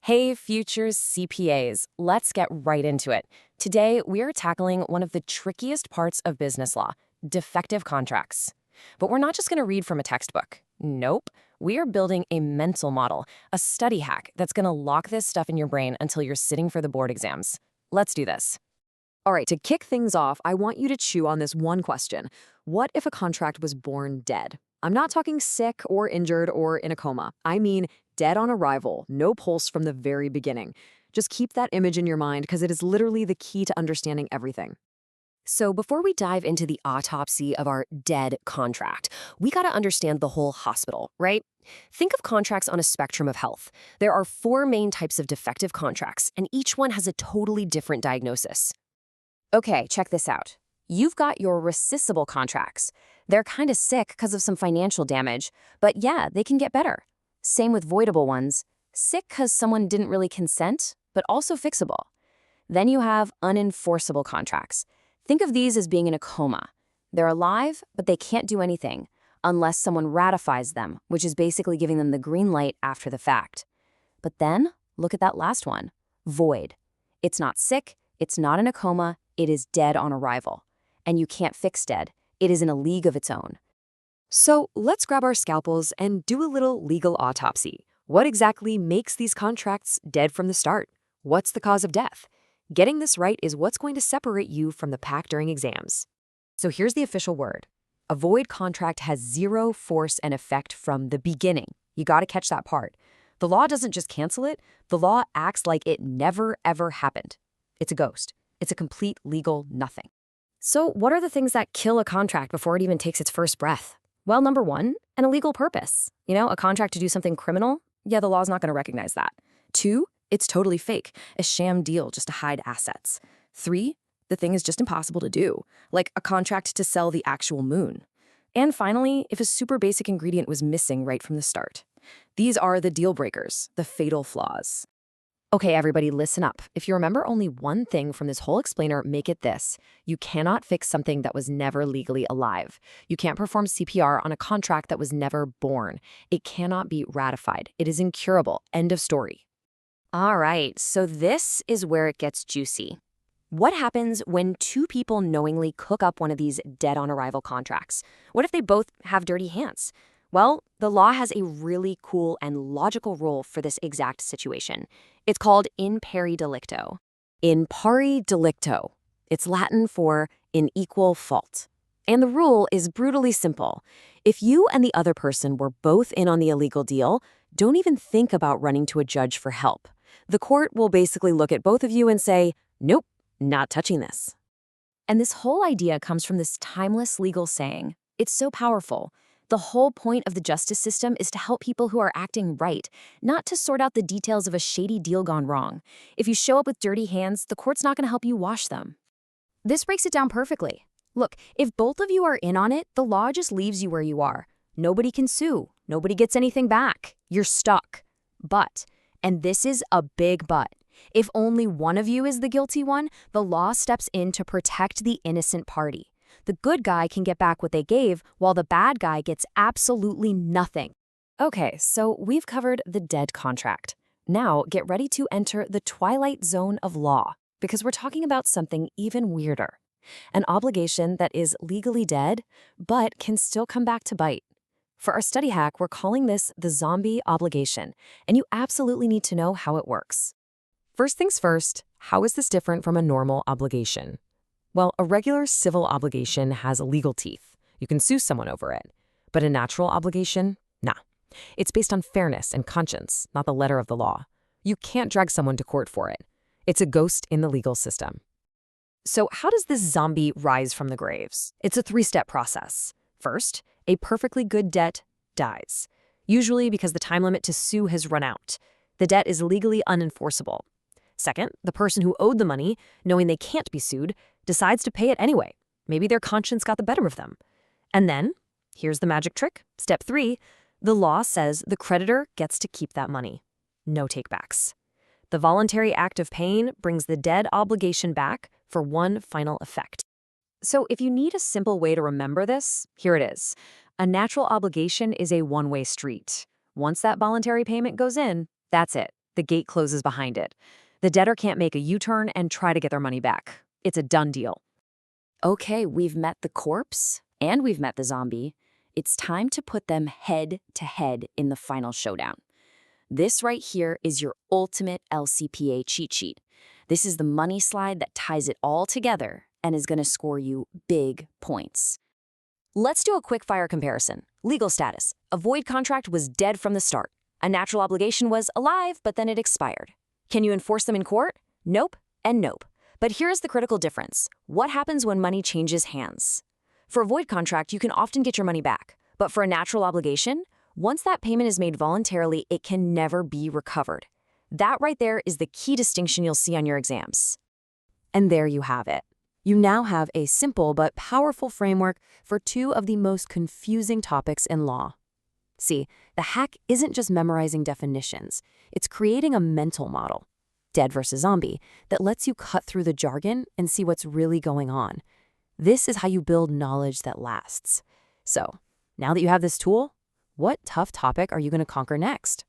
Hey, futures CPAs, let's get right into it. Today, we are tackling one of the trickiest parts of business law, defective contracts. But we're not just going to read from a textbook. Nope. We are building a mental model, a study hack that's going to lock this stuff in your brain until you're sitting for the board exams. Let's do this. All right, to kick things off, I want you to chew on this one question. What if a contract was born dead? I'm not talking sick or injured or in a coma. I mean dead on arrival, no pulse from the very beginning. Just keep that image in your mind because it is literally the key to understanding everything. So before we dive into the autopsy of our dead contract, we got to understand the whole hospital, right? Think of contracts on a spectrum of health. There are four main types of defective contracts, and each one has a totally different diagnosis. Okay, check this out. You've got your rescissible contracts. They're kind of sick because of some financial damage, but yeah, they can get better. Same with voidable ones. Sick because someone didn't really consent, but also fixable. Then you have unenforceable contracts. Think of these as being in a coma. They're alive, but they can't do anything unless someone ratifies them, which is basically giving them the green light after the fact. But then, look at that last one, void. It's not sick, it's not in a coma, it is dead on arrival. And you can't fix dead. It is in a league of its own. So let's grab our scalpels and do a little legal autopsy. What exactly makes these contracts dead from the start? What's the cause of death? Getting this right is what's going to separate you from the pack during exams. So here's the official word. A void contract has zero force and effect from the beginning. You got to catch that part. The law doesn't just cancel it. The law acts like it never, ever happened. It's a ghost. It's a complete legal nothing. So what are the things that kill a contract before it even takes its first breath? Well, number one, an illegal purpose. A contract to do something criminal? Yeah, the law's not going to recognize that. Two, it's totally fake, a sham deal just to hide assets. Three, the thing is just impossible to do, like a contract to sell the actual moon. And finally, if a super basic ingredient was missing right from the start. These are the deal breakers, the fatal flaws. Okay, everybody, listen up. If you remember only one thing from this whole explainer, make it this. You cannot fix something that was never legally alive. You can't perform CPR on a contract that was never born. It cannot be ratified. It is incurable. End of story. All right, so this is where it gets juicy. What happens when two people knowingly cook up one of these dead-on-arrival contracts? What if they both have dirty hands? Well, the law has a really cool and logical rule for this exact situation. It's called in pari delicto. In pari delicto. It's Latin for in equal fault. And the rule is brutally simple. If you and the other person were both in on the illegal deal, don't even think about running to a judge for help. The court will basically look at both of you and say, nope, not touching this. And this whole idea comes from this timeless legal saying. It's so powerful. The whole point of the justice system is to help people who are acting right, not to sort out the details of a shady deal gone wrong. If you show up with dirty hands, the court's not going to help you wash them. This breaks it down perfectly. Look, if both of you are in on it, the law just leaves you where you are. Nobody can sue. Nobody gets anything back. You're stuck. But, and this is a big but, if only one of you is the guilty one, the law steps in to protect the innocent party. The good guy can get back what they gave, while the bad guy gets absolutely nothing. Okay, so we've covered the dead contract. Now get ready to enter the twilight zone of law, because we're talking about something even weirder. An obligation that is legally dead, but can still come back to bite. For our study hack, we're calling this the zombie obligation, and you absolutely need to know how it works. First things first, how is this different from a normal obligation? Well, a regular civil obligation has legal teeth. You can sue someone over it. But a natural obligation? Nah. It's based on fairness and conscience, not the letter of the law. You can't drag someone to court for it. It's a ghost in the legal system. So how does this zombie rise from the graves? It's a three-step process. First, a perfectly good debt dies, usually because the time limit to sue has run out. The debt is legally unenforceable. Second, the person who owed the money, knowing they can't be sued, decides to pay it anyway. Maybe their conscience got the better of them. And then, here's the magic trick. Step 3, the law says the creditor gets to keep that money. No takebacks. The voluntary act of paying brings the dead obligation back for one final effect. So if you need a simple way to remember this, here it is. A natural obligation is a one-way street. Once that voluntary payment goes in, that's it. the gate closes behind it. The debtor can't make a U-turn and try to get their money back. It's a done deal. Okay, we've met the corpse and we've met the zombie. It's time to put them head to head in the final showdown. This right here is your ultimate LCPA cheat sheet. This is the money slide that ties it all together and is going to score you big points. Let's do a quick fire comparison. Legal status. A void contract was dead from the start. A natural obligation was alive, but then it expired. Can you enforce them in court? Nope and nope. But here's the critical difference. What happens when money changes hands? For a void contract, you can often get your money back. But for a natural obligation, once that payment is made voluntarily, it can never be recovered. That right there is the key distinction you'll see on your exams. And there you have it. You now have a simple but powerful framework for two of the most confusing topics in law. See, the hack isn't just memorizing definitions. It's creating a mental model, dead versus zombie, that lets you cut through the jargon and see what's really going on. This is how you build knowledge that lasts. So, now that you have this tool, what tough topic are you going to conquer next?